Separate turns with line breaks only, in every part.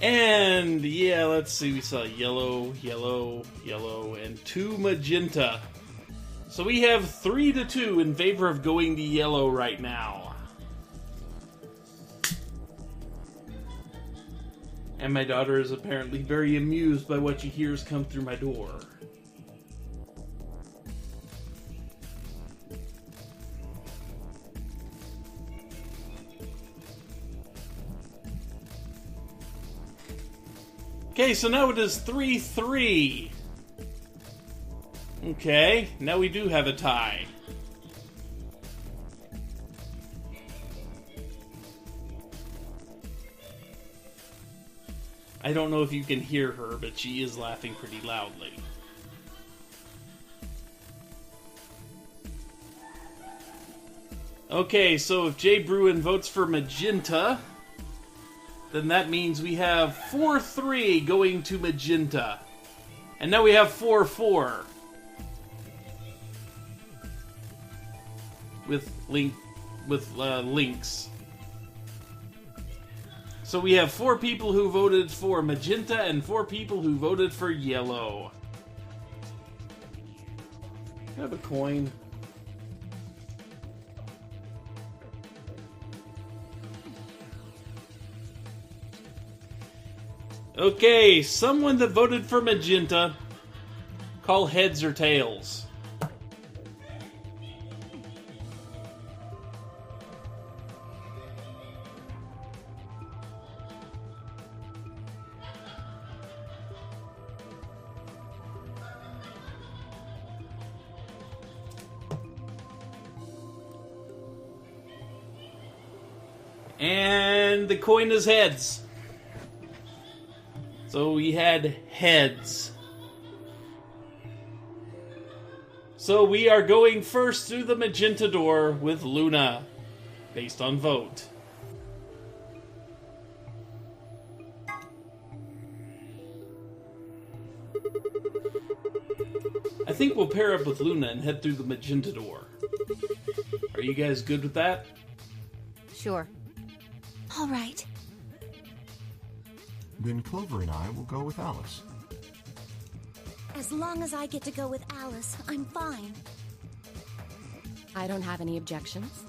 And yeah, let's see, we saw yellow, yellow, yellow, and 2 magenta. So we have 3-2 in favor of going to yellow right now. And my daughter is apparently very amused by what she hears come through my door. Okay, so now it is 3-3. Okay, now we do have a tie. I don't know if you can hear her, but she is laughing pretty loudly. Okay, so if Jay Bruin votes for magenta, then that means we have 4-3 going to magenta. And now we have 4-4. With links. So we have 4 people who voted for magenta and 4 people who voted for yellow. I have a coin. Okay, someone that voted for magenta, call heads or tails. And the coin is heads. So we had heads. So we are going first through the magenta door with Luna, based on vote. I think we'll pair up with Luna and head through the magenta door. Are you guys good with that?
Sure.
All right.
Then Clover and I will go with Alice.
As long as I get to go with Alice, I'm fine.
I don't have any objections.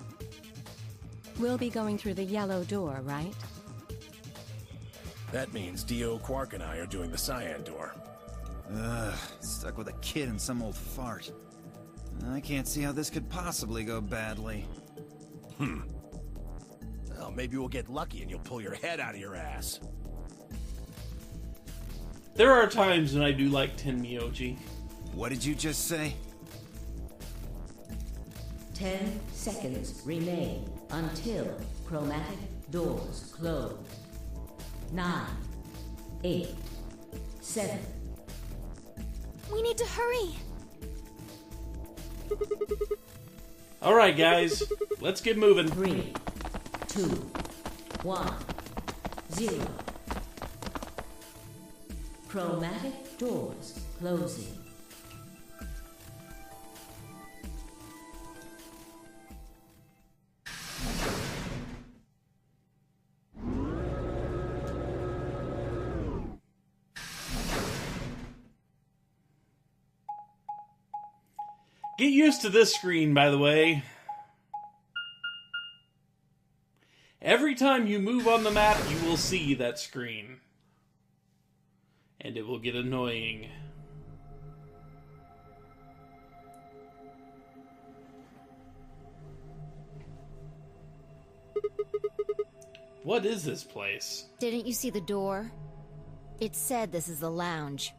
We'll be going through the yellow door, right?
That means Dio, Quark, and I are doing the cyan door.
Ugh, stuck with a kid and some old fart. I can't see how this could possibly go badly.
Well, maybe we'll get lucky and you'll pull your head out of your ass.
There are times when I do like Tenmyoji.
What did you just say?
10 seconds remain until chromatic doors close. 9, 8, 7.
We need to hurry.
Alright guys, let's get moving.
3, 2, 1, 0. Chromatic doors closing.
Get used to this screen, by the way. Every time you move on the map, you will see that screen. And it will get annoying. What is this place?
Didn't you see the door? It said this is the lounge.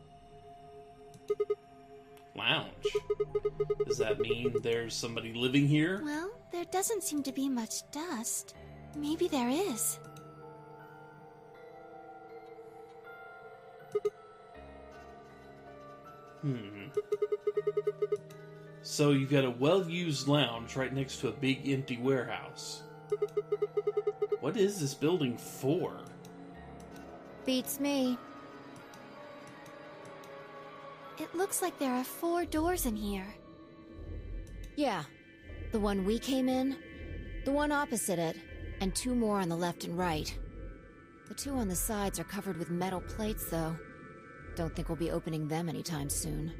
Lounge? Does that mean there's somebody living here?
Well, there doesn't seem to be much dust. Maybe there is.
So you've got a well-used lounge right next to a big empty warehouse. What is this building for?
Beats me.
It looks like there are 4 doors in here.
Yeah. The one we came in, the one opposite it, and 2 more on the left and right.
The two on the sides are covered with metal plates, though. Don't think we'll be opening them anytime soon.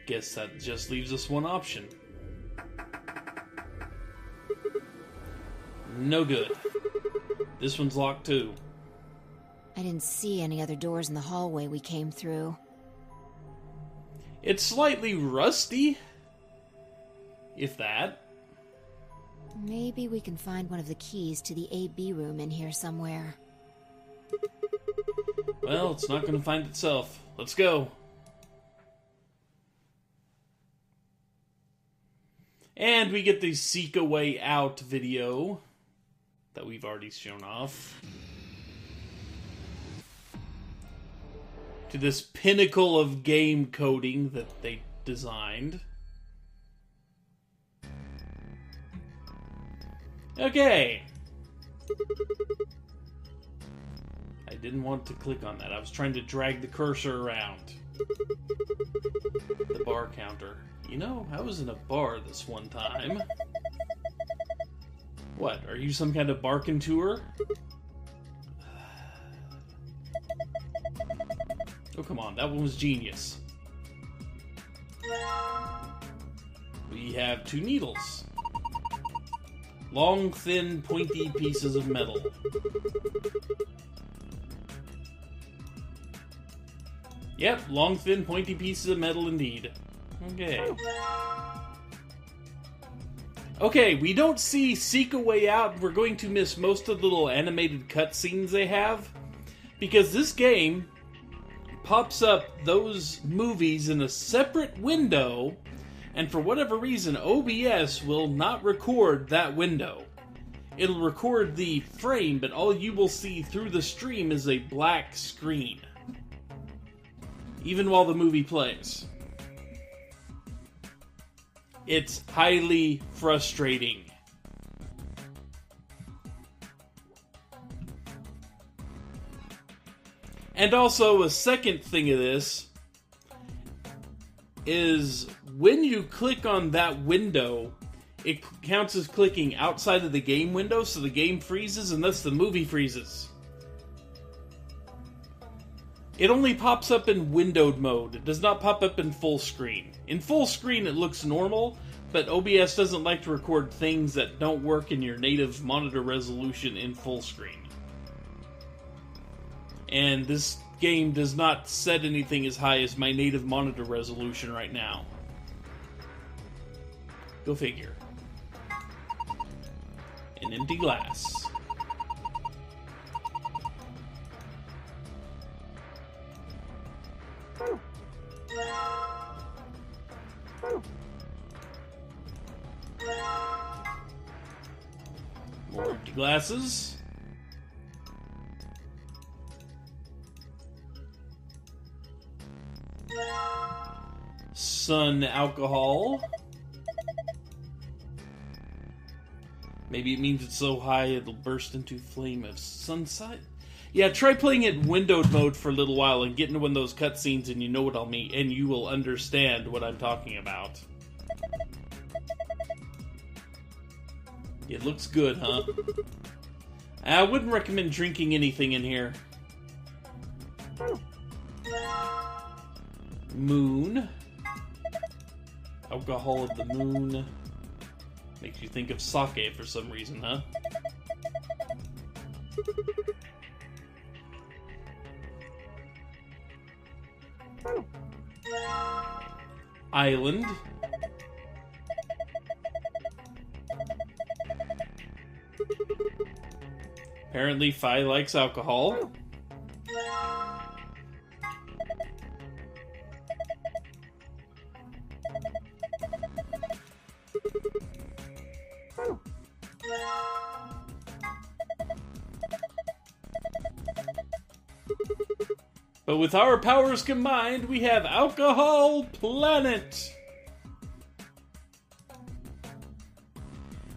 Guess that just leaves us one option. No good. This one's locked too.
I didn't see any other doors in the hallway we came through.
It's slightly rusty. If that.
Maybe we can find one of the keys to the AB room in here somewhere.
Well, it's not going to find itself. Let's go. And we get the Seek a Way Out video that we've already shown off. To this pinnacle of game coding that they designed. Okay. I didn't want to click on that. I was trying to drag the cursor around. The bar counter. You know, I was in a bar this one time. What, are you some kind of barking tour? Oh, come on, that one was genius. We have 2 needles. Long, thin, pointy pieces of metal. Yep, long, thin, pointy pieces of metal indeed. Okay. Okay, we don't see Seek a Way Out. We're going to miss most of the little animated cutscenes they have. Because this game pops up those movies in a separate window, and for whatever reason, OBS will not record that window. It'll record the frame, but all you will see through the stream is a black screen. Even while the movie plays. It's highly frustrating. And also, a second thing of this is when you click on that window, it counts as clicking outside of the game window, so the game freezes and thus the movie freezes. It only pops up in windowed mode. It does not pop up in full screen. In full screen, it looks normal, but OBS doesn't like to record things that don't work in your native monitor resolution in full screen. And this game does not set anything as high as my native monitor resolution right now. Go figure. An empty glass. More empty glasses. Sun alcohol. Maybe it means it's so high it'll burst into flame of sunset. Yeah, try playing it windowed mode for a little while and get into one of those cutscenes and you know what I'll mean, and you will understand what I'm talking about. It looks good, huh? I wouldn't recommend drinking anything in here. Moon. Alcohol of the moon. Makes you think of sake for some reason, huh? Island. Apparently, Fi likes alcohol. But with our powers combined, we have Alcohol Planet!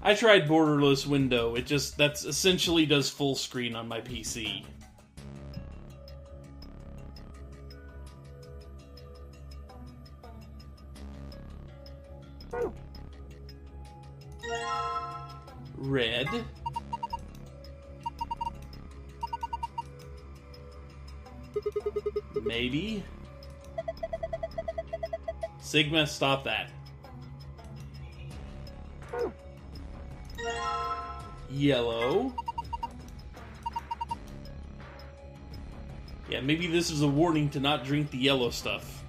I tried borderless window. That's essentially does full screen on my PC. Red. Maybe. Sigma, stop that. Yellow. Yeah, maybe this is a warning to not drink the yellow stuff.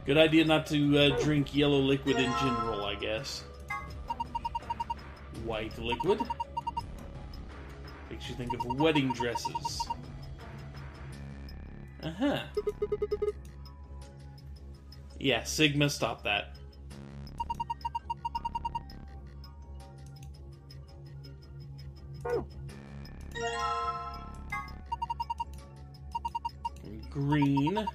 Good idea not to drink yellow liquid in general, I guess. White liquid. Makes you think of wedding dresses. Uh-huh. Yeah, Sigma, stop that. Green.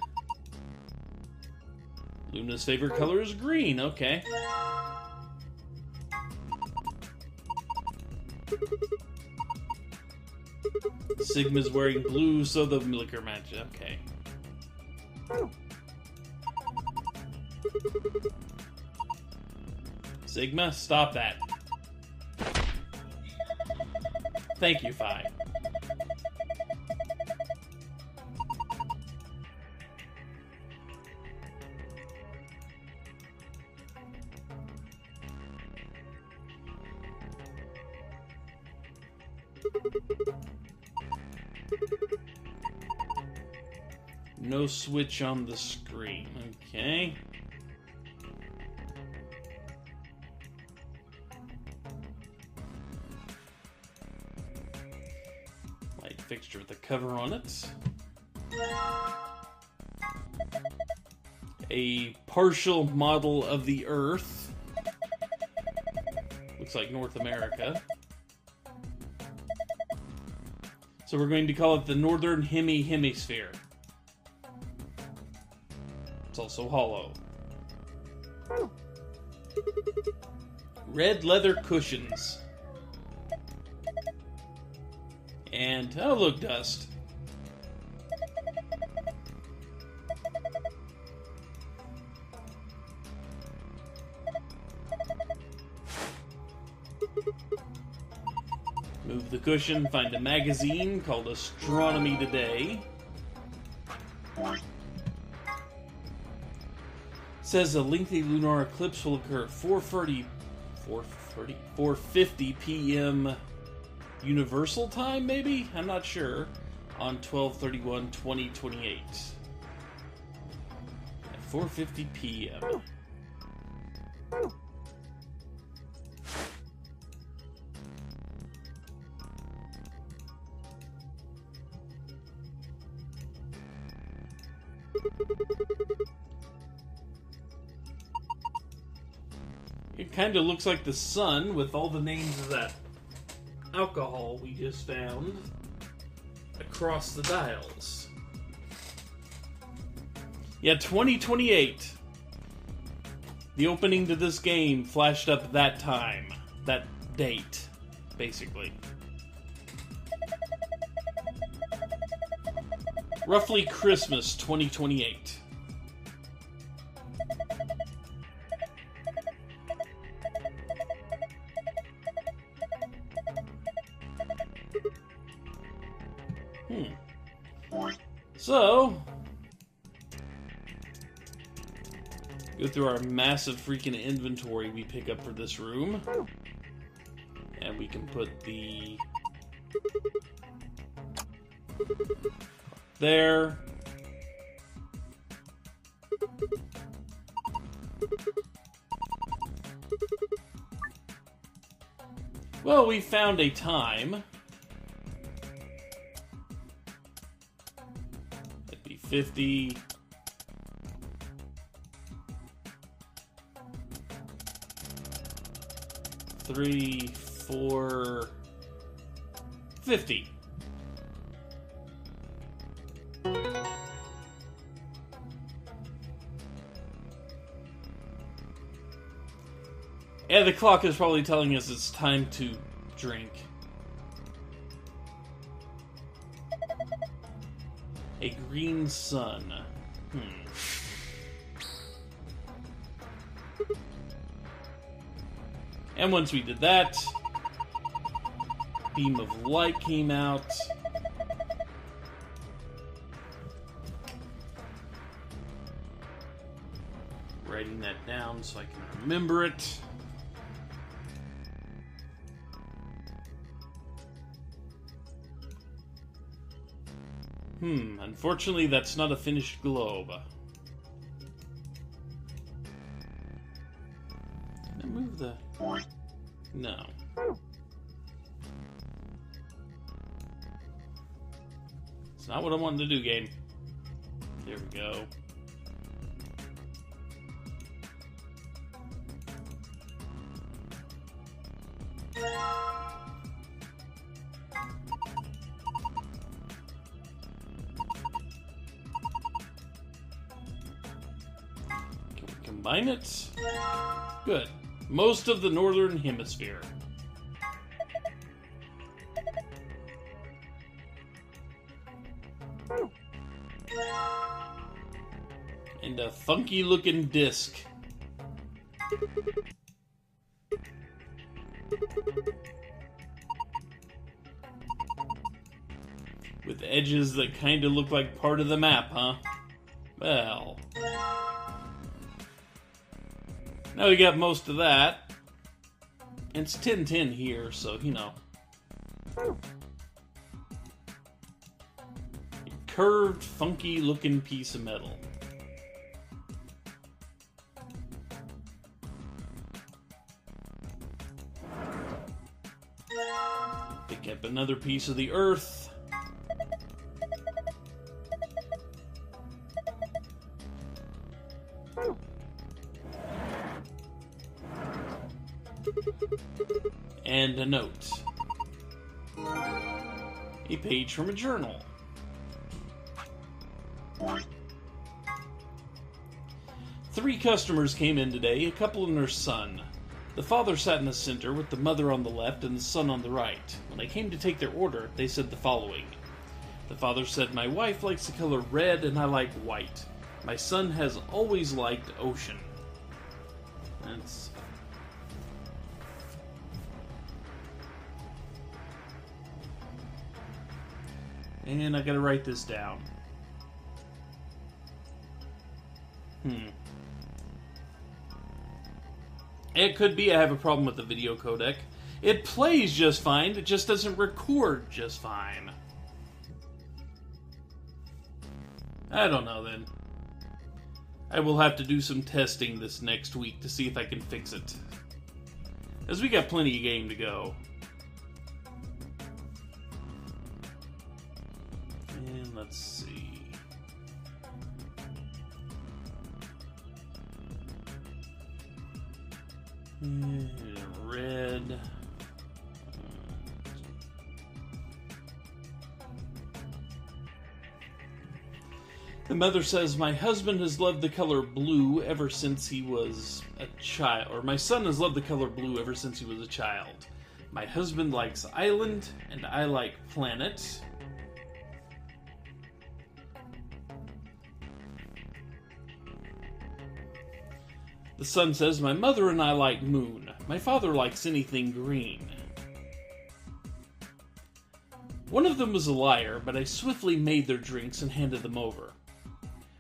Luna's favorite color is green, okay. Sigma's wearing blue, so the liquor match, okay. Sigma, stop that. Thank you, Phi. No switch on the screen. Okay. Light fixture with a cover on it. A partial model of the Earth. Looks like North America. So we're going to call it the Northern Hemisphere. It's also hollow. Red leather cushions. And, oh look, dust. Move the cushion, find a magazine called Astronomy Today. Says a lengthy lunar eclipse will occur at 4:50 p.m. Universal Time, maybe? I'm not sure. On 12/31/2028. At 4:50 p.m. It kind of looks like the sun with all the names of that alcohol we just found across the dials. Yeah, 2028. The opening to this game flashed up that time. That date, basically. Roughly Christmas 2028. So, go through our massive freaking inventory we pick up for this room. And we can put the... there. Well, we found a time. 50. Three, 4, 50. Yeah, the clock is probably telling us it's time to drink. A green sun. And once we did that, beam of light came out. down so I can remember it. Unfortunately, that's not a finished globe. Can I move the... No. It's not what I wanted to do, game. There we go. Can we combine it? Good. Most of the northern hemisphere. And a funky looking disc. With edges that kind of look like part of the map, huh? Well. Now we got most of that. It's 10-10 here, so, you know. Curved, funky looking piece of metal. Pick up another piece of the earth. And a note. A page from a journal. Three customers came in today, a couple and their son. The father sat in the center with the mother on the left and the son on the right. When I came to take their order, they said the following. The father said, "My wife likes the color red and I like white. My son has always liked ocean." That's... And I gotta write this down. It could be I have a problem with the video codec. It plays just fine, it just doesn't record just fine. I don't know then. I will have to do some testing this next week to see if I can fix it. As we got plenty of game to go. And let's see. Red. The mother says, "My husband has loved the color blue ever since he was a child." Or, "My son has loved the color blue ever since he was a child. My husband likes island, and I like planet." The son says, "My mother and I like moon. My father likes anything green." One of them was a liar, but I swiftly made their drinks and handed them over.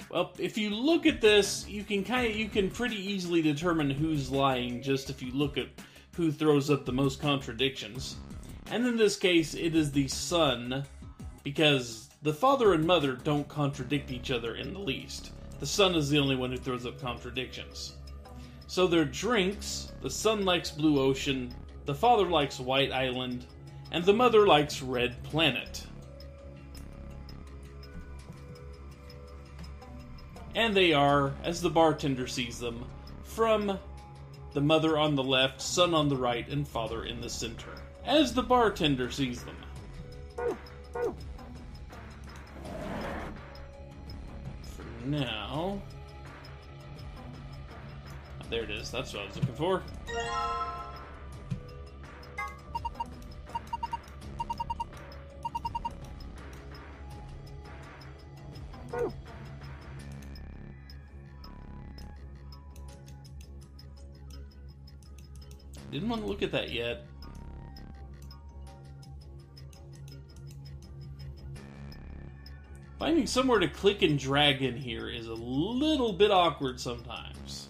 Well, if you look at this, you can pretty easily determine who's lying just if you look at who throws up the most contradictions. And in this case, it is the son, because the father and mother don't contradict each other in the least. The son is the only one who throws up contradictions. So their drinks, the son likes blue ocean, the father likes white island, and the mother likes red planet. And they are, as the bartender sees them, from the mother on the left, son on the right, and father in the center. As the bartender sees them. For now... There it is, that's what I was looking for. Didn't want to look at that yet. Finding somewhere to click and drag in here is a little bit awkward sometimes.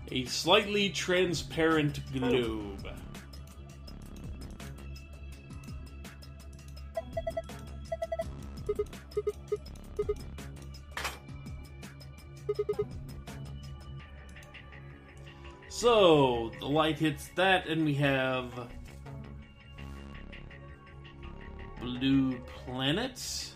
A slightly transparent globe. So, the light hits that, and we have blue planets.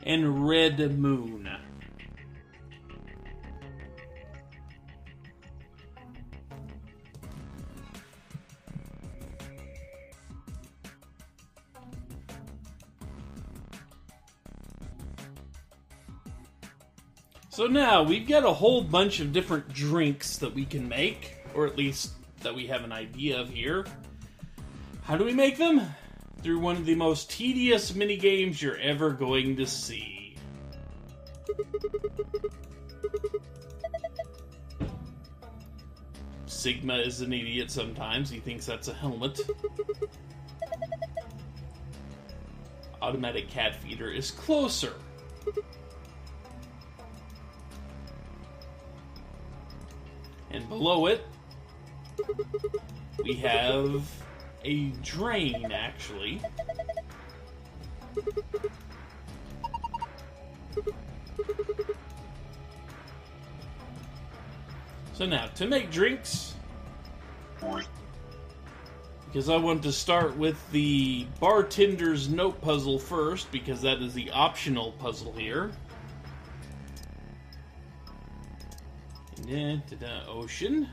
And red moon. So now, we've got a whole bunch of different drinks that we can make, or at least that we have an idea of here. How do we make them? Through one of the most tedious minigames you're ever going to see. Sigma is an idiot sometimes. He thinks that's a helmet. Automatic cat feeder is closer. And below it, we have a drain, actually. So now, to make drinks, because I want to start with the bartender's note puzzle first, because that is the optional puzzle here. And then, ocean.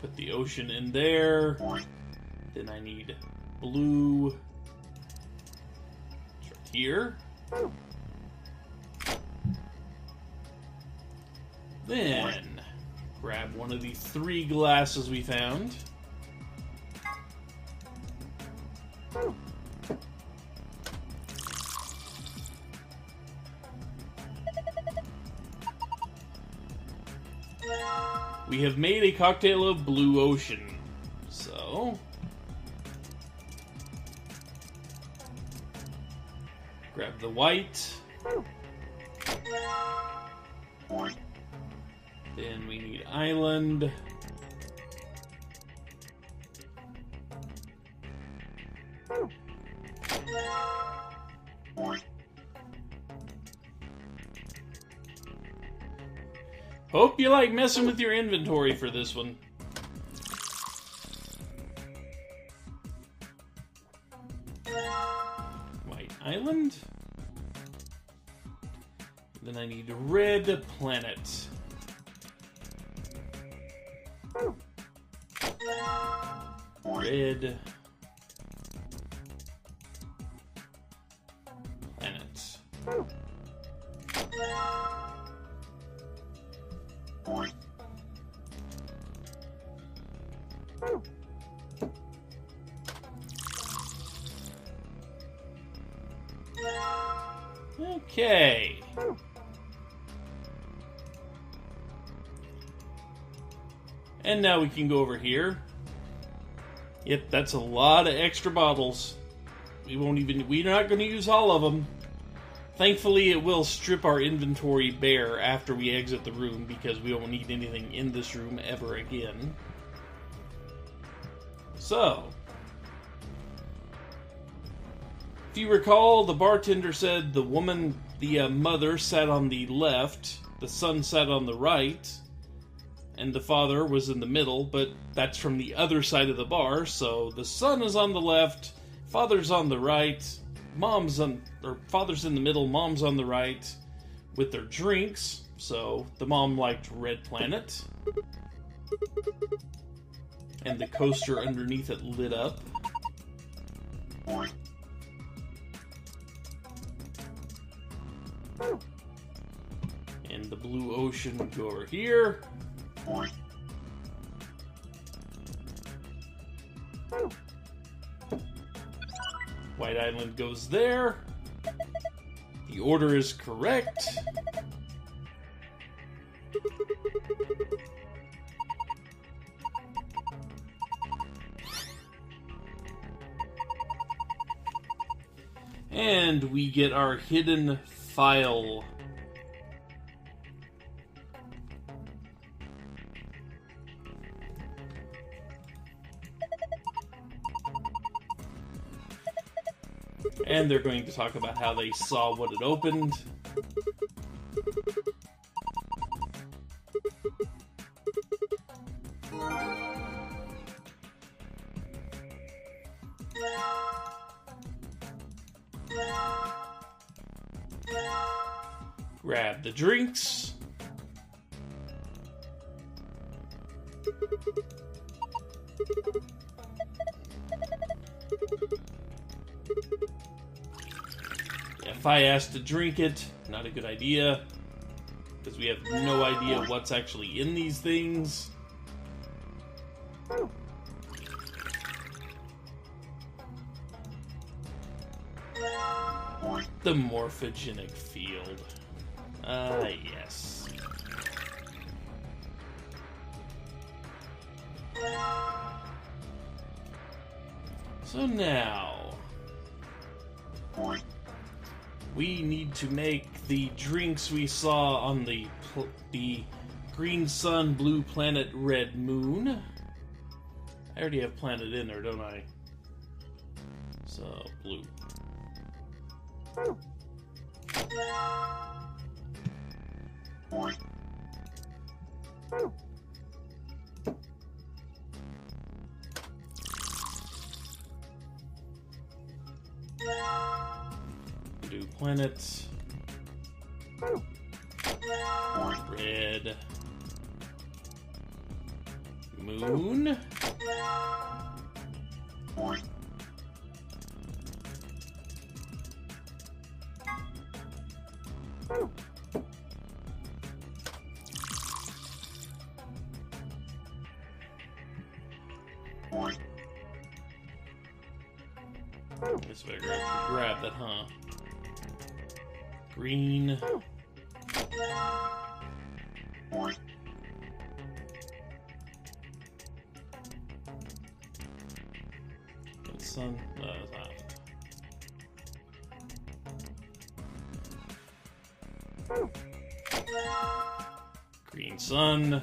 Put the ocean in there. Then I need blue. It's right here. Then grab one of the 3 glasses we found. We have made a cocktail of blue ocean. So, grab the white. Then we need island. Hope you like messing with your inventory for this one. White island. Then I need red planet. Red planet. Okay. And now we can go over here. Yep, that's a lot of extra bottles. We're not going to use all of them. Thankfully, it will strip our inventory bare after we exit the room, because we won't need anything in this room ever again. So, if you recall, the bartender said the mother sat on the left, the son sat on the right, and the father was in the middle, but that's from the other side of the bar, so the son is on the left, father's on the right, father's in the middle, mom's on the right, with their drinks. So the mom liked red planet, and the coaster underneath it lit up. And the blue ocean would go over here. White island goes there. The order is correct. And we get our hidden file. And they're going to talk about how they saw what it opened. Grab the drinks. If I ask to drink it, not a good idea, because we have no idea what's actually in these things. The morphogenic field. Yes. So now, we need to make the drinks we saw on the green sun, blue planet, red moon. I already have planet in there, don't I? So, blue. Blue planet. Red moon. Guess if I grab that, huh? Green. And sun. Green sun.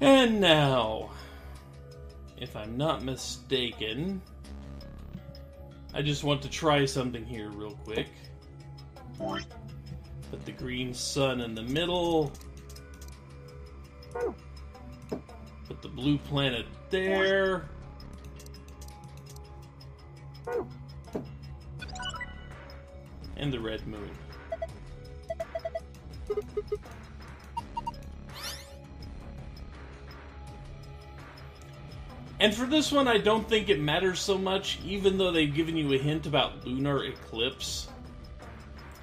And now, if I'm not mistaken, I just want to try something here real quick. Put the green sun in the middle. Put the blue planet there. And the red moon. And for this one, I don't think it matters so much, even though they've given you a hint about lunar eclipse.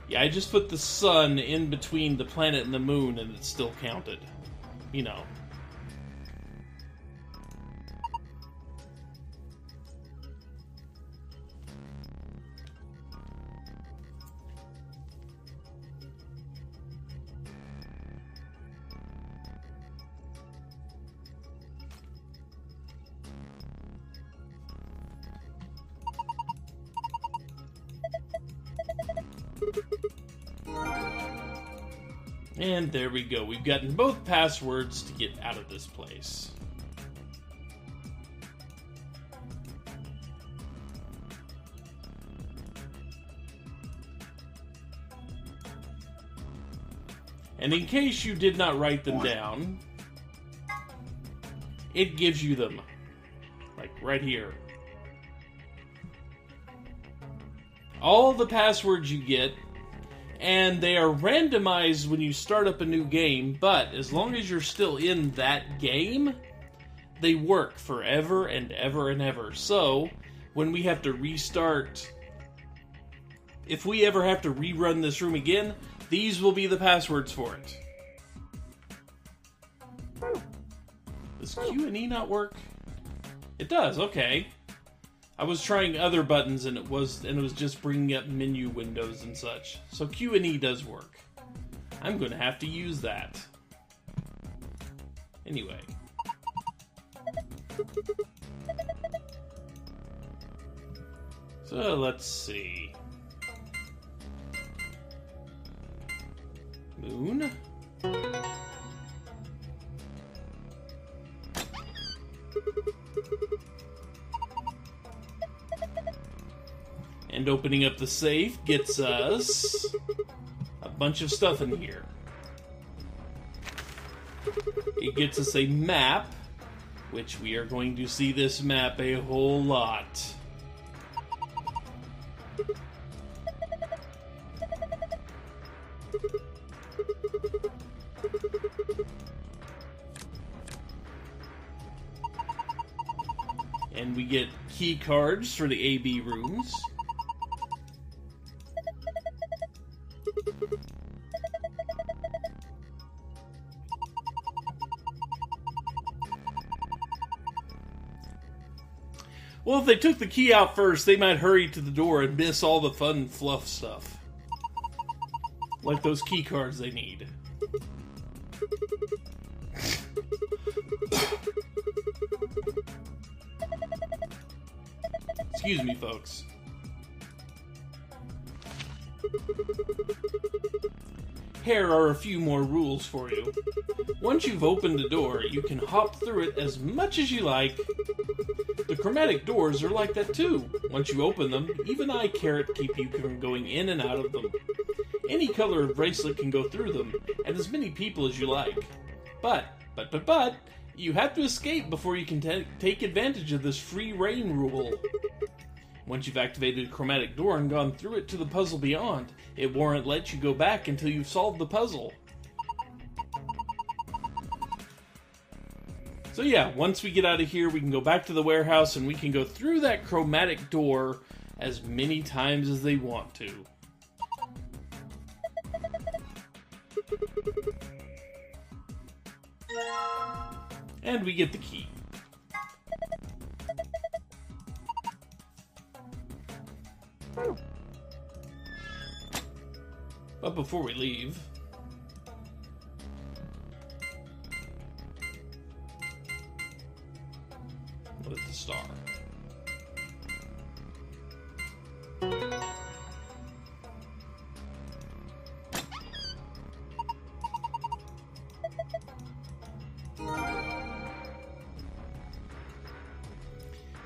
Yeah, I just put the sun in between the planet and the moon, and it still counted. You know. And there we go. We've gotten both passwords to get out of this place. And in case you did not write them down, it gives you them. Like right here. All the passwords you get, and they are randomized when you start up a new game, but as long as you're still in that game, they work forever and ever and ever. So, when we have to restart. If we ever have to rerun this room again, these will be the passwords for it. Does Q and E not work? It does, okay. I was trying other buttons and it was just bringing up menu windows and such. So Q and E does work. I'm going to have to use that. Anyway. So let's see. Moon. And opening up the safe gets us a bunch of stuff in here. It gets us a map, which we are going to see this map a whole lot. And we get key cards for the AB rooms. Well, if they took the key out first, they might hurry to the door and miss all the fun fluff stuff. Like those key cards they need. Excuse me, folks. Here are a few more rules for you. Once you've opened a door, you can hop through it as much as you like. The chromatic doors are like that too. Once you open them, even eye carrot keep you from going in and out of them. Any color of bracelet can go through them, and as many people as you like. But, you have to escape before you can take advantage of this free reign rule. Once you've activated a chromatic door and gone through it to the puzzle beyond, it won't let you go back until you've solved the puzzle. So yeah, once we get out of here, we can go back to the warehouse and we can go through that chromatic door as many times as they want to. And we get the key. But before we leave, what is the star?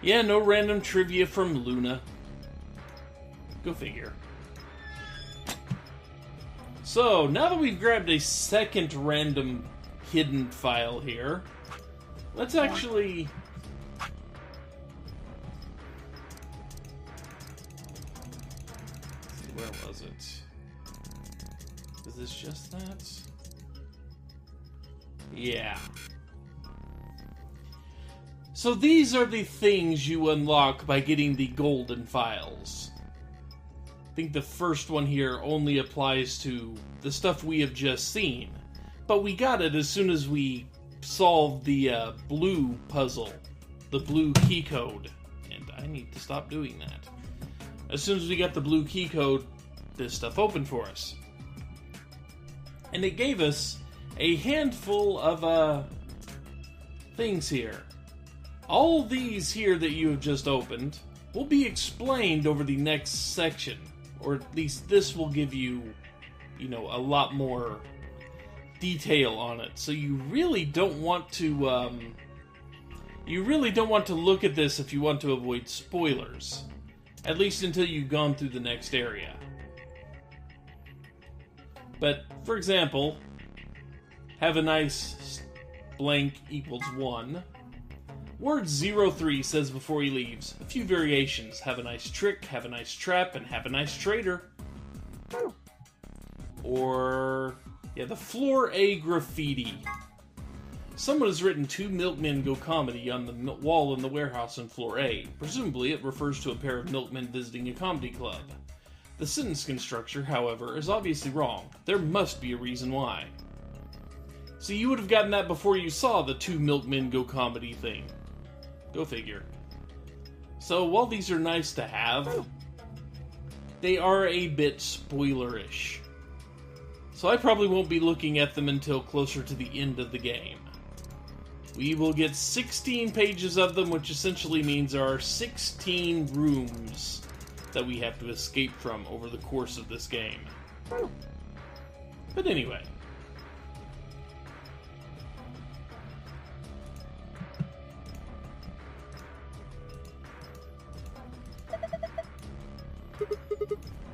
Yeah, no random trivia from Luna. Go figure. So, now that we've grabbed a second random hidden file here, let's actually... Where was it? Is this just that? Yeah. So these are the things you unlock by getting the golden files. I think the first one here only applies to the stuff we have just seen. But we got it as soon as we solved the blue puzzle. The blue key code. And I need to stop doing that. As soon as we got the blue key code, this stuff opened for us. And it gave us a handful of things here. All these here that you have just opened will be explained over the next section. Or at least this will give you, you know, a lot more detail on it. So you really don't want to, look at this if you want to avoid spoilers. At least until you've gone through the next area. But, for example, have a nice blank equals 1. Word 03 says before he leaves, a few variations. Have a nice trick, have a nice trap, and have a nice trader. Or, yeah, the floor A graffiti. Someone has written 2 milkmen go comedy on the wall in the warehouse on floor A. Presumably it refers to a pair of milkmen visiting a comedy club. The sentence construction, however, is obviously wrong. There must be a reason why. So you would have gotten that before you saw the 2 milkmen go comedy thing. Go figure. So while these are nice to have, they are a bit spoilerish. So I probably won't be looking at them until closer to the end of the game. We will get 16 pages of them, which essentially means there are 16 rooms that we have to escape from over the course of this game. But anyway.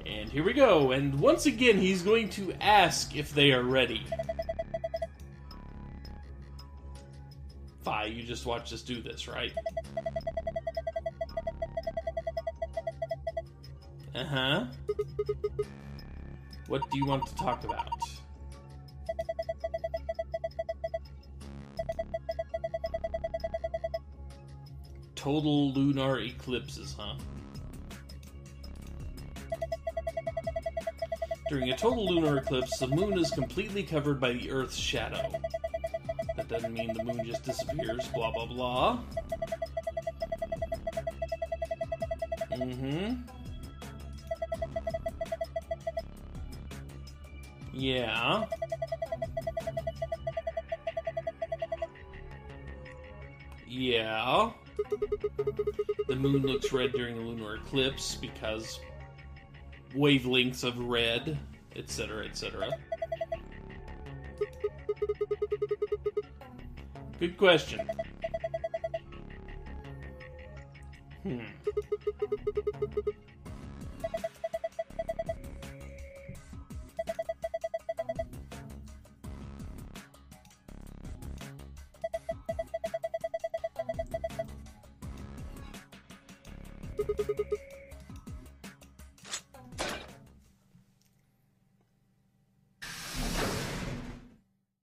And here we go, and once again he's going to ask if they are ready. Fi, you just watched us do this, right? Uh-huh. What do you want to talk about? Total lunar eclipses, huh? During a total lunar eclipse, the moon is completely covered by the Earth's shadow. That doesn't mean the moon just disappears, blah blah blah. Mm-hmm. Yeah. Yeah. The moon looks red during a lunar eclipse because wavelengths of red, etc., etc. Good question.